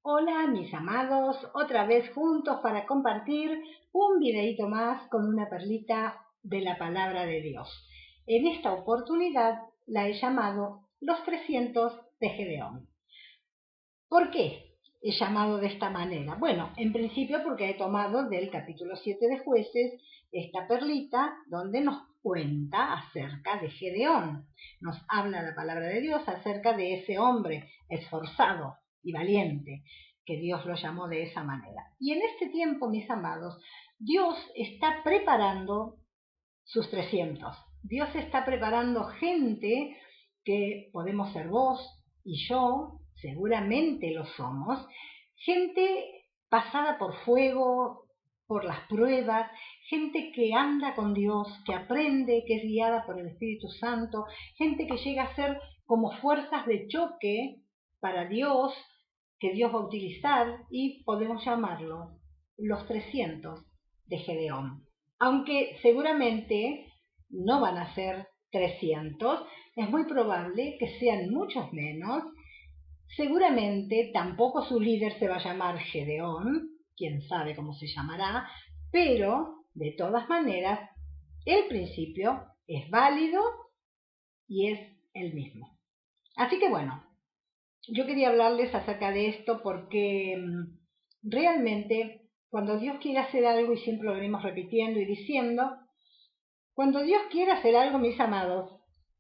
Hola mis amados, otra vez juntos para compartir un videito más con una perlita de la palabra de Dios. En esta oportunidad la he llamado Los 300 de Gedeón. ¿Por qué he llamado de esta manera? Bueno, en principio porque he tomado del capítulo 7 de Jueces esta perlita donde nos cuenta acerca de Gedeón. Nos habla la palabra de Dios acerca de ese hombre esforzado y valiente, que Dios lo llamó de esa manera. Y en este tiempo, mis amados, Dios está preparando sus 300. Dios está preparando gente que podemos ser vos y yo, seguramente lo somos, gente pasada por fuego, por las pruebas, gente que anda con Dios, que aprende, que es guiada por el Espíritu Santo, gente que llega a ser como fuerzas de choque para Dios, que Dios va a utilizar y podemos llamarlo los 300 de Gedeón. Aunque seguramente no van a ser 300, es muy probable que sean muchos menos. Seguramente tampoco su líder se va a llamar Gedeón, quién sabe cómo se llamará, pero de todas maneras el principio es válido y es el mismo. Así que bueno, yo quería hablarles acerca de esto porque realmente cuando Dios quiere hacer algo, y siempre lo venimos repitiendo y diciendo, cuando Dios quiere hacer algo, mis amados,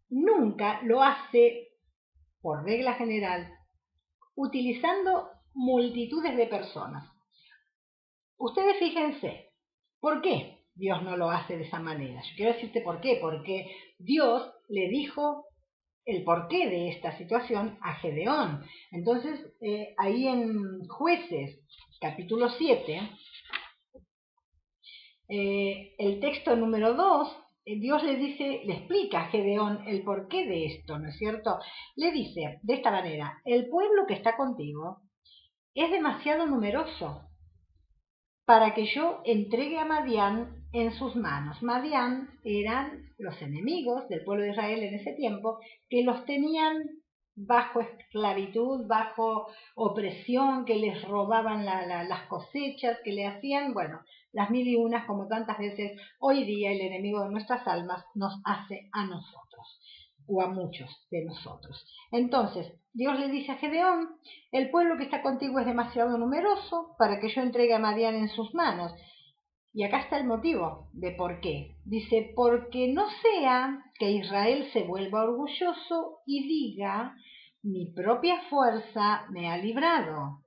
nunca lo hace, por regla general, utilizando multitudes de personas. Ustedes fíjense, ¿por qué Dios no lo hace de esa manera? Yo quiero decirte por qué, porque Dios le dijo el porqué de esta situación a Gedeón. Entonces, ahí en Jueces, capítulo 7, el texto número 2, Dios le dice, le explica a Gedeón el porqué de esto, ¿no es cierto? Le dice de esta manera: el pueblo que está contigo es demasiado numeroso para que yo entregue a Madián en sus manos. Madián eran los enemigos del pueblo de Israel en ese tiempo, que los tenían bajo esclavitud, bajo opresión, que les robaban las cosechas, que le hacían, bueno, las mil y unas, como tantas veces hoy día el enemigo de nuestras almas nos hace a nosotros, o a muchos de nosotros. Entonces, Dios le dice a Gedeón: el pueblo que está contigo es demasiado numeroso para que yo entregue a Madián en sus manos. Y acá está el motivo de por qué. Dice: porque no sea que Israel se vuelva orgulloso y diga, mi propia fuerza me ha librado.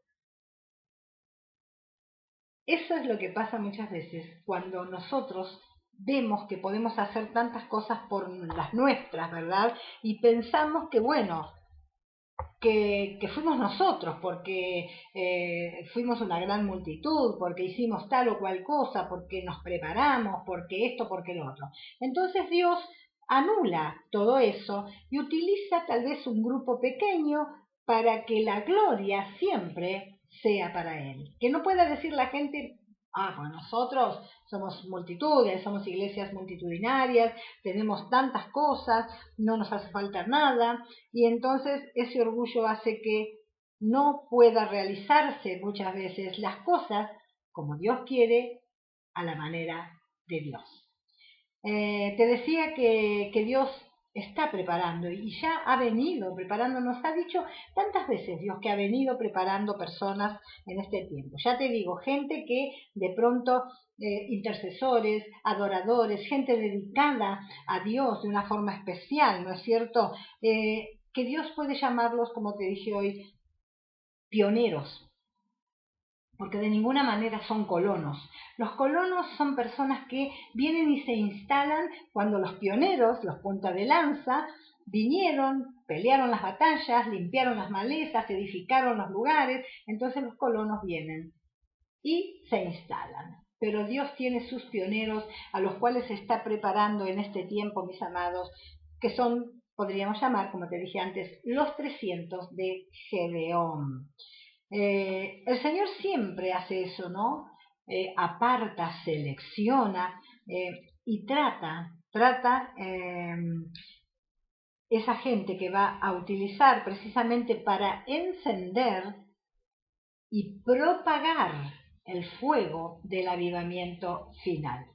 Eso es lo que pasa muchas veces cuando nosotros vemos que podemos hacer tantas cosas por las nuestras, ¿verdad? Y pensamos que, bueno, que fuimos nosotros, porque fuimos una gran multitud, porque hicimos tal o cual cosa, porque nos preparamos, porque esto, porque lo otro. Entonces Dios anula todo eso y utiliza tal vez un grupo pequeño para que la gloria siempre sea para Él. Que no pueda decir la gente: pues nosotros somos multitudes, somos iglesias multitudinarias, tenemos tantas cosas, no nos hace falta nada, y entonces ese orgullo hace que no pueda realizarse muchas veces las cosas como Dios quiere, a la manera de Dios. Te decía que Dios está preparando y ya ha venido preparando, nos ha dicho tantas veces Dios que ha venido preparando personas en este tiempo. Ya te digo, gente que de pronto, intercesores, adoradores, gente dedicada a Dios de una forma especial, ¿no es cierto? Que Dios puede llamarlos, como te dije hoy, pioneros, porque de ninguna manera son colonos. Los colonos son personas que vienen y se instalan cuando los pioneros, los punta de lanza, vinieron, pelearon las batallas, limpiaron las malezas, edificaron los lugares, entonces los colonos vienen y se instalan. Pero Dios tiene sus pioneros a los cuales se está preparando en este tiempo, mis amados, que son, podríamos llamar, como te dije antes, los 300 de Gedeón. El Señor siempre hace eso, ¿no? Aparta, selecciona y trata esa gente que va a utilizar precisamente para encender y propagar el fuego del avivamiento final.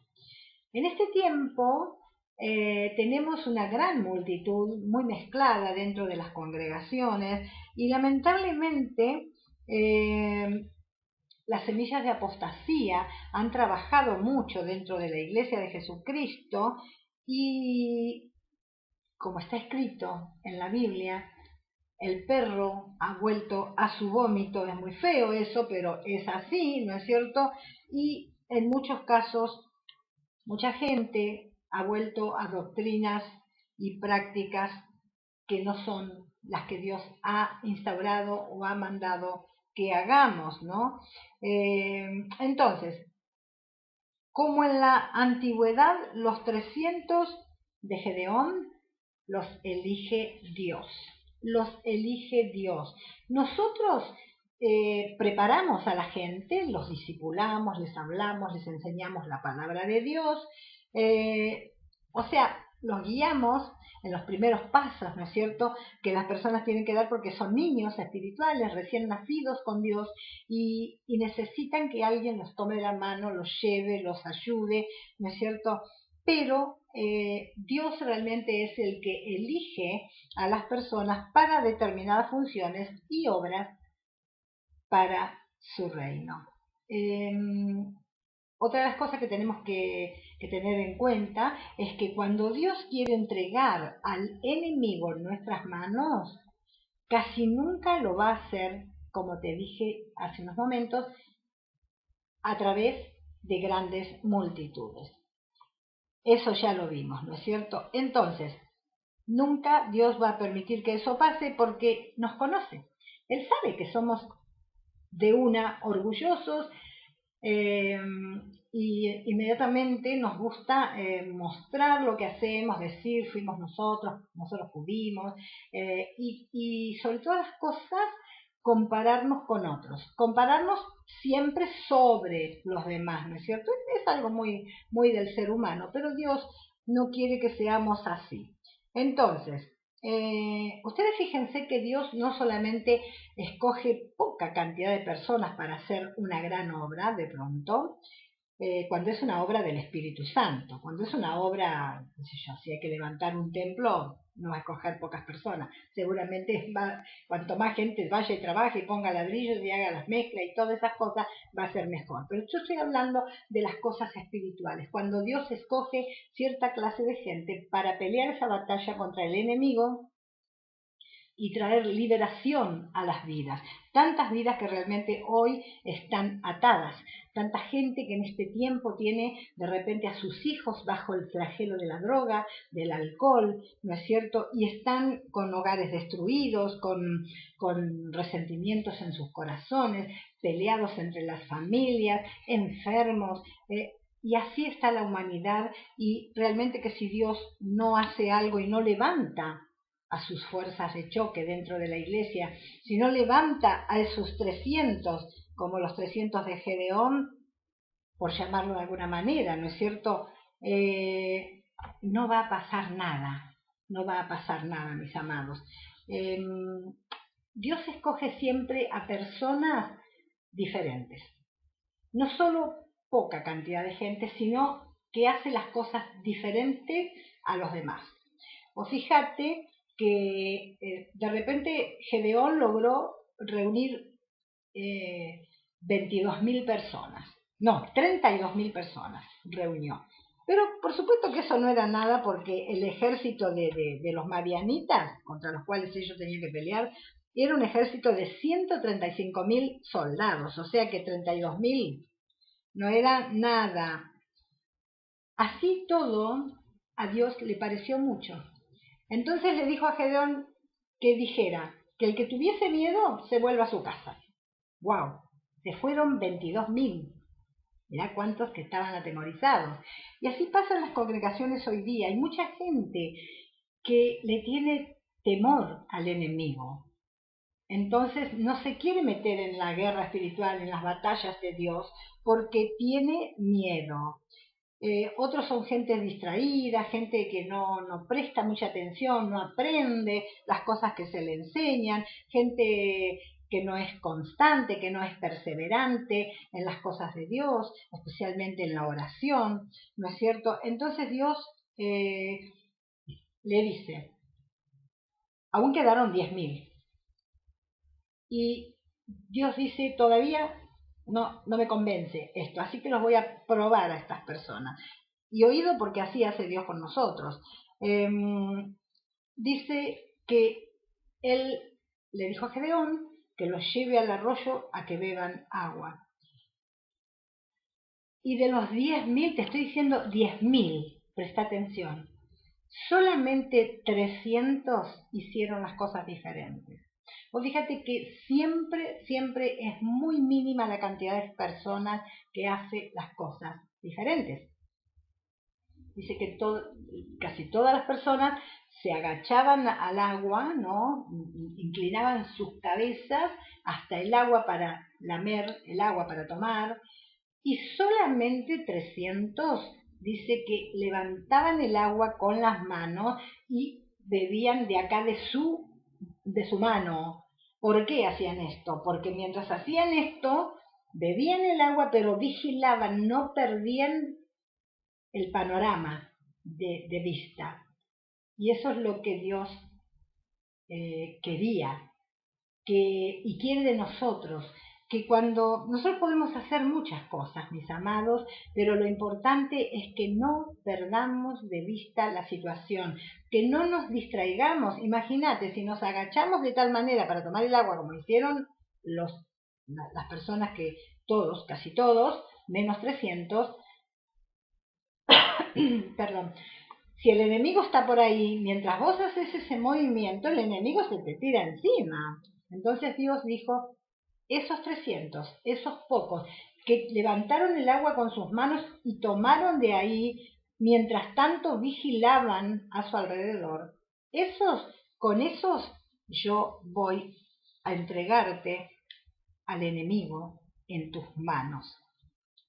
En este tiempo tenemos una gran multitud muy mezclada dentro de las congregaciones y lamentablemente las semillas de apostasía han trabajado mucho dentro de la Iglesia de Jesucristo y, como está escrito en la Biblia, el perro ha vuelto a su vómito. Es muy feo eso, pero es así, ¿no es cierto? Y en muchos casos, mucha gente ha vuelto a doctrinas y prácticas que no son las que Dios ha instaurado o ha mandado que hagamos, ¿no? Entonces, como en la antigüedad, los 300 de Gedeón los elige Dios. Los elige Dios. Nosotros preparamos a la gente, los discipulamos, les hablamos, les enseñamos la palabra de Dios. O sea, los guiamos en los primeros pasos, ¿no es cierto?, que las personas tienen que dar porque son niños espirituales, recién nacidos con Dios y necesitan que alguien los tome de la mano, los lleve, los ayude, ¿no es cierto? Pero Dios realmente es el que elige a las personas para determinadas funciones y obras para su reino. Otra de las cosas que tenemos que tener en cuenta es que cuando Dios quiere entregar al enemigo en nuestras manos, casi nunca lo va a hacer, como te dije hace unos momentos, a través de grandes multitudes. Eso ya lo vimos, ¿no es cierto? Entonces, nunca Dios va a permitir que eso pase porque nos conoce. Él sabe que somos de una orgullosos, y inmediatamente nos gusta mostrar lo que hacemos, decir fuimos nosotros pudimos, y sobre todas las cosas compararnos con otros, compararnos siempre sobre los demás, ¿no es cierto? Es algo muy, muy del ser humano, pero Dios no quiere que seamos así. Entonces, ustedes fíjense que Dios no solamente escoge poca cantidad de personas para hacer una gran obra de pronto, cuando es una obra del Espíritu Santo. Cuando es una obra, no sé yo, si hay que levantar un templo, no va a escoger pocas personas. Seguramente cuanto más gente vaya y trabaje y ponga ladrillos y haga las mezclas y todas esas cosas, va a ser mejor. Pero yo estoy hablando de las cosas espirituales. Cuando Dios escoge cierta clase de gente para pelear esa batalla contra el enemigo y traer liberación a las vidas. Tantas vidas que realmente hoy están atadas. Tanta gente que en este tiempo tiene de repente a sus hijos bajo el flagelo de la droga, del alcohol, ¿no es cierto? Y están con hogares destruidos, con resentimientos en sus corazones, peleados entre las familias, enfermos. Y así está la humanidad, y realmente que si Dios no hace algo y no levanta a sus fuerzas de choque dentro de la iglesia, si no levanta a esos 300, como los 300 de Gedeón, por llamarlo de alguna manera, ¿no es cierto? No va a pasar nada, no va a pasar nada, mis amados. Dios escoge siempre a personas diferentes, no solo poca cantidad de gente, sino que hace las cosas diferentes a los demás. O fíjate que de repente Gedeón logró reunir 22.000 personas, no, 32.000 personas reunió. Pero por supuesto que eso no era nada, porque el ejército de los madianitas, contra los cuales ellos tenían que pelear, era un ejército de 135.000 soldados, o sea que 32.000 no era nada. Así todo, a Dios le pareció mucho. Entonces le dijo a Gedeón que dijera que el que tuviese miedo se vuelva a su casa. ¡Wow! Se fueron 22.000. Mirá cuántos que estaban atemorizados. Y así pasan las congregaciones hoy día. Hay mucha gente que le tiene temor al enemigo. Entonces no se quiere meter en la guerra espiritual, en las batallas de Dios, porque tiene miedo. Otros son gente distraída, gente que no presta mucha atención, no aprende las cosas que se le enseñan, gente que no es constante, que no es perseverante en las cosas de Dios, especialmente en la oración, ¿no es cierto? Entonces Dios le dice, aún quedaron 10.000. Y Dios dice, todavía no me convence esto, así que los voy a probar a estas personas. Y oído porque así hace Dios con nosotros. Dice que él le dijo a Gedeón que los lleve al arroyo a que beban agua. Y de los 10.000, te estoy diciendo 10.000, presta atención, solamente 300 hicieron las cosas diferentes. Vos fíjate que siempre es muy mínima la cantidad de personas que hace las cosas diferentes. Dice que casi todas las personas se agachaban al agua, ¿no? Inclinaban sus cabezas hasta el agua para lamer, el agua para tomar, y solamente 300 dice que levantaban el agua con las manos y bebían de acá de su mano. ¿Por qué hacían esto? Porque mientras hacían esto, bebían el agua, pero vigilaban, no perdían el panorama de vista. Y eso es lo que Dios quería y quiere de nosotros, que cuando nosotros podemos hacer muchas cosas, mis amados, pero lo importante es que no perdamos de vista la situación, que no nos distraigamos. Imagínate, si nos agachamos de tal manera para tomar el agua como hicieron las personas que todos, casi todos, menos 300, perdón, si el enemigo está por ahí, mientras vos haces ese movimiento, el enemigo se te tira encima. Entonces Dios dijo, esos 300, esos pocos, que levantaron el agua con sus manos y tomaron de ahí, mientras tanto vigilaban a su alrededor, con esos yo voy a entregarte al enemigo en tus manos.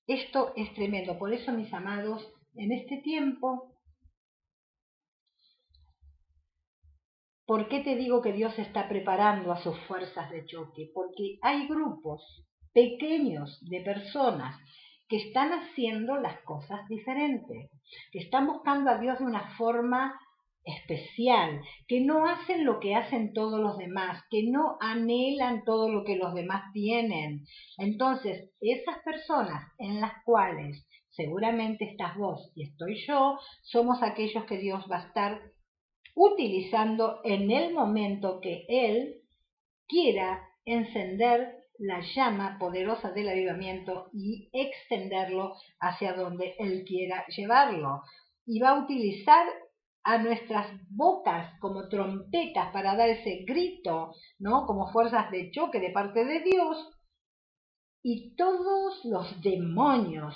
Esto es tremendo. Por eso, mis amados, en este tiempo, ¿por qué te digo que Dios está preparando a sus fuerzas de choque? Porque hay grupos pequeños de personas que están haciendo las cosas diferentes, que están buscando a Dios de una forma especial, que no hacen lo que hacen todos los demás, que no anhelan todo lo que los demás tienen. Entonces, esas personas en las cuales seguramente estás vos y estoy yo, somos aquellos que Dios va a estar utilizando en el momento que Él quiera encender la llama poderosa del avivamiento y extenderlo hacia donde Él quiera llevarlo. Y va a utilizar a nuestras bocas como trompetas para dar ese grito, ¿no? Como fuerzas de choque de parte de Dios, y todos los demonios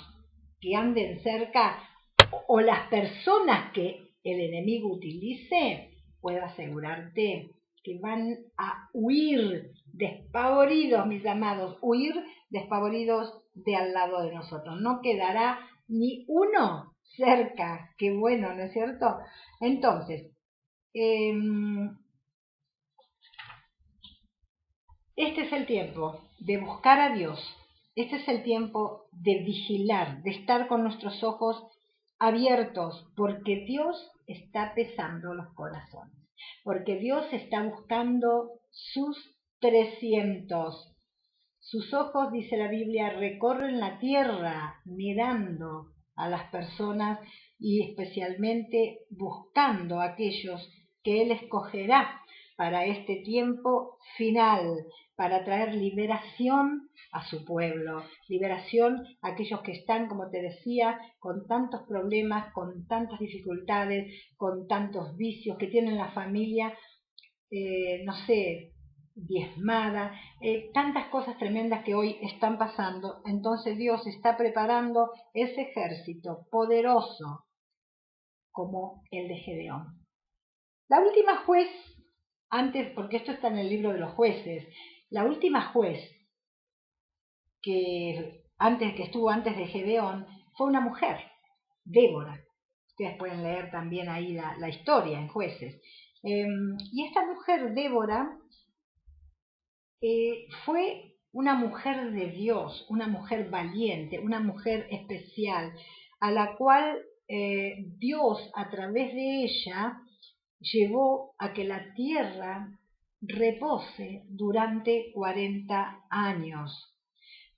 que anden cerca o las personas que el enemigo utilice, puedo asegurarte que van a huir despavoridos, mis amados, huir despavoridos de al lado de nosotros. No quedará ni uno cerca. Qué bueno, ¿no es cierto? Entonces, este es el tiempo de buscar a Dios. Este es el tiempo de vigilar, de estar con nuestros ojos abiertos, porque Dios está pesando los corazones, porque Dios está buscando sus 300. Sus ojos, dice la Biblia, recorren la tierra mirando a las personas y especialmente buscando a aquellos que Él escogerá para este tiempo final, para traer liberación a su pueblo, liberación a aquellos que están, como te decía, con tantos problemas, con tantas dificultades, con tantos vicios, que tienen la familia, no sé, diezmada, tantas cosas tremendas que hoy están pasando. Entonces Dios está preparando ese ejército poderoso como el de Gedeón. La última juez, antes, porque esto está en el libro de los jueces, la última juez que estuvo antes de Gedeón fue una mujer, Débora. Ustedes pueden leer también ahí la historia en Jueces. Y esta mujer, Débora, fue una mujer de Dios, una mujer valiente, una mujer especial, a la cual Dios a través de ella llevó a que la tierra repose durante 40 años.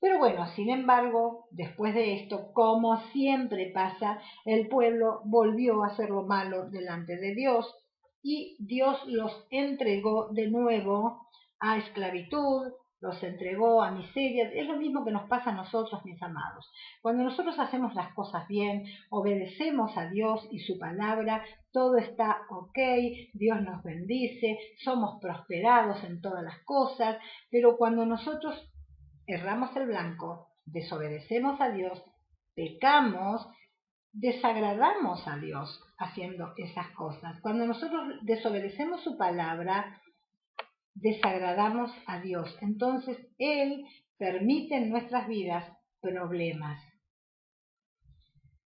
Pero bueno, sin embargo, después de esto, como siempre pasa, el pueblo volvió a hacer lo malo delante de Dios y Dios los entregó de nuevo a esclavitud, los entregó a miseria. Es lo mismo que nos pasa a nosotros, mis amados. Cuando nosotros hacemos las cosas bien, obedecemos a Dios y su palabra, todo está ok, Dios nos bendice, somos prosperados en todas las cosas, pero cuando nosotros erramos el blanco, desobedecemos a Dios, pecamos, desagradamos a Dios haciendo esas cosas. Cuando nosotros desobedecemos su palabra, desagradamos a Dios. Entonces Él permite en nuestras vidas problemas.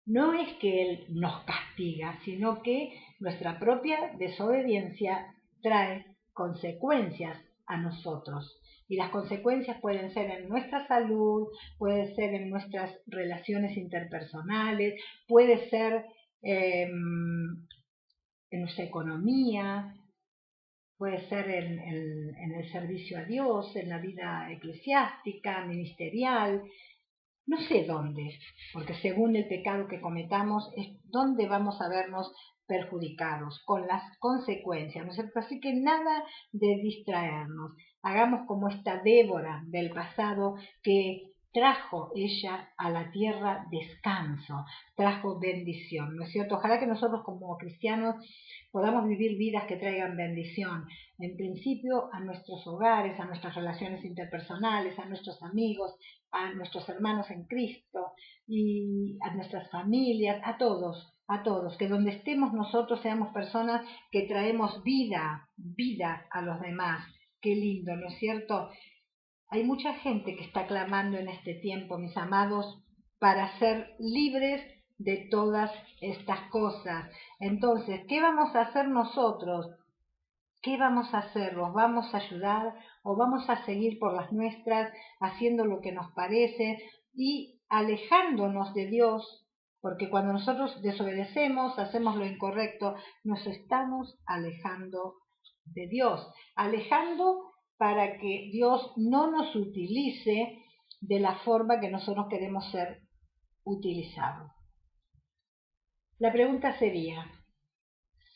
No es que Él nos castiga, sino que nuestra propia desobediencia trae consecuencias a nosotros. Y las consecuencias pueden ser en nuestra salud, puede ser en nuestras relaciones interpersonales, puede ser en nuestra economía, puede ser en el servicio a Dios, en la vida eclesiástica, ministerial, no sé dónde, porque según el pecado que cometamos es donde vamos a vernos perjudicados, con las consecuencias, ¿no es cierto? Así que nada de distraernos. Hagamos como esta Débora del pasado que trajo ella a la tierra descanso, trajo bendición, ¿no es cierto? Ojalá que nosotros como cristianos podamos vivir vidas que traigan bendición, en principio a nuestros hogares, a nuestras relaciones interpersonales, a nuestros amigos, a nuestros hermanos en Cristo y a nuestras familias, a todos, que donde estemos nosotros seamos personas que traemos vida a los demás. Qué lindo, ¿no es cierto? Hay mucha gente que está clamando en este tiempo, mis amados, para ser libres de todas estas cosas. Entonces, ¿qué vamos a hacer nosotros? ¿Qué vamos a hacer? ¿Los vamos a ayudar o vamos a seguir por las nuestras haciendo lo que nos parece y alejándonos de Dios? Porque cuando nosotros desobedecemos, hacemos lo incorrecto, nos estamos alejando de Dios, alejando para que Dios no nos utilice de la forma que nosotros queremos ser utilizados. La pregunta sería,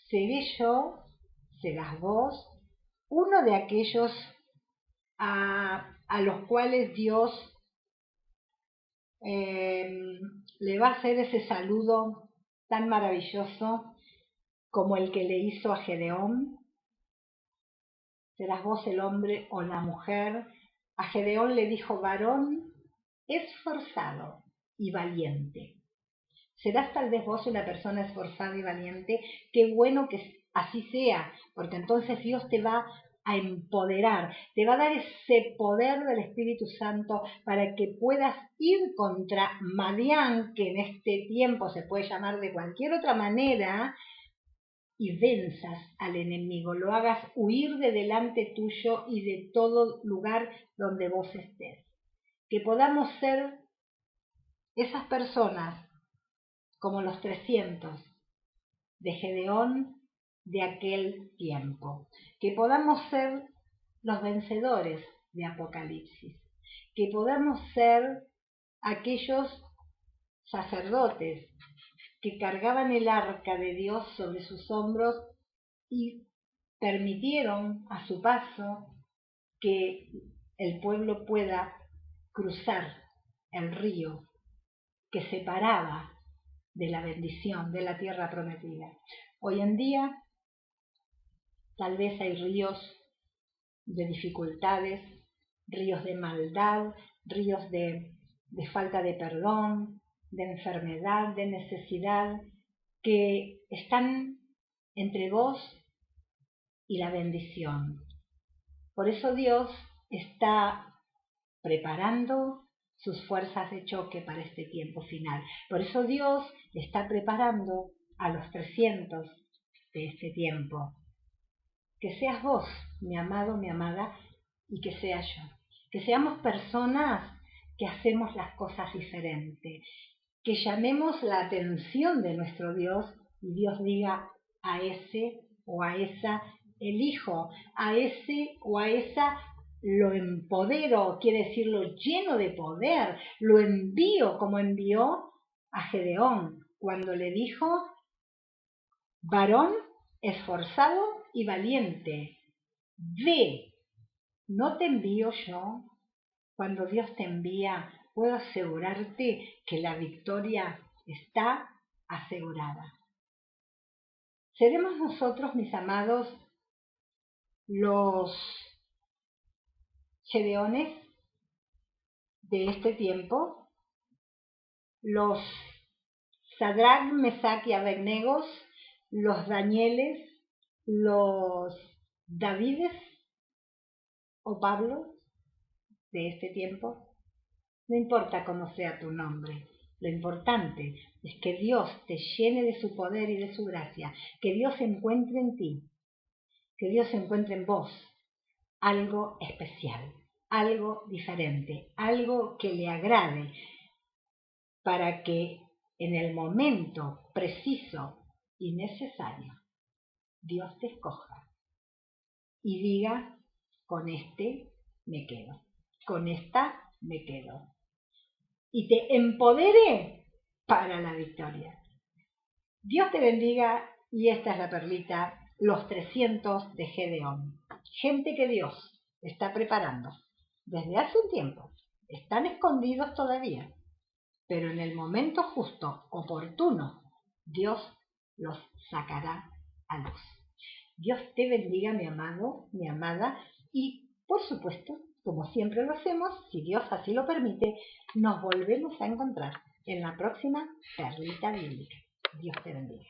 ¿seré yo, serás vos, uno de aquellos a los cuales Dios le va a hacer ese saludo tan maravilloso como el que le hizo a Gedeón? ¿Serás vos el hombre o la mujer? A Gedeón le dijo varón esforzado y valiente. ¿Serás tal vez vos una persona esforzada y valiente? Qué bueno que así sea, porque entonces Dios te va a empoderar, te va a dar ese poder del Espíritu Santo para que puedas ir contra Madián, que en este tiempo se puede llamar de cualquier otra manera, y venzas al enemigo, lo hagas huir de delante tuyo y de todo lugar donde vos estés. Que podamos ser esas personas como los 300 de Gedeón de aquel tiempo. Que podamos ser los vencedores de Apocalipsis. Que podamos ser aquellos sacerdotes que cargaban el arca de Dios sobre sus hombros y permitieron a su paso que el pueblo pueda cruzar el río que separaba de la bendición de la tierra prometida. Hoy en día tal vez hay ríos de dificultades, ríos de maldad, ríos de falta de perdón, de enfermedad, de necesidad, que están entre vos y la bendición. Por eso Dios está preparando sus fuerzas de choque para este tiempo final. Por eso Dios está preparando a los 300 de este tiempo. Que seas vos, mi amado, mi amada, y que sea yo. Que seamos personas que hacemos las cosas diferentes, que llamemos la atención de nuestro Dios y Dios diga a ese o a esa elijo, a ese o a esa lo empodero, quiere decir lo lleno de poder, lo envío como envió a Gedeón cuando le dijo: varón esforzado y valiente, ve, ¿no te envío yo? Cuando Dios te envía, puedo asegurarte que la victoria está asegurada. ¿Seremos nosotros, mis amados, los Gedeones de este tiempo? Los Sadrach, Mesach y Abednego, los Danieles, los Davides o Pablo de este tiempo. No importa cómo sea tu nombre, lo importante es que Dios te llene de su poder y de su gracia, que Dios encuentre en ti, que Dios encuentre en vos algo especial, algo diferente, algo que le agrade, para que en el momento preciso y necesario Dios te escoja y diga: con este me quedo, con esta me quedo, y te empodere para la victoria. Dios te bendiga, y esta es la perlita, los 300 de Gedeón. Gente que Dios está preparando desde hace un tiempo. Están escondidos todavía, pero en el momento justo, oportuno, Dios los sacará a luz. Dios te bendiga, mi amado, mi amada, y por supuesto, como siempre lo hacemos, si Dios así lo permite, nos volvemos a encontrar en la próxima perlita bíblica. Dios te bendiga.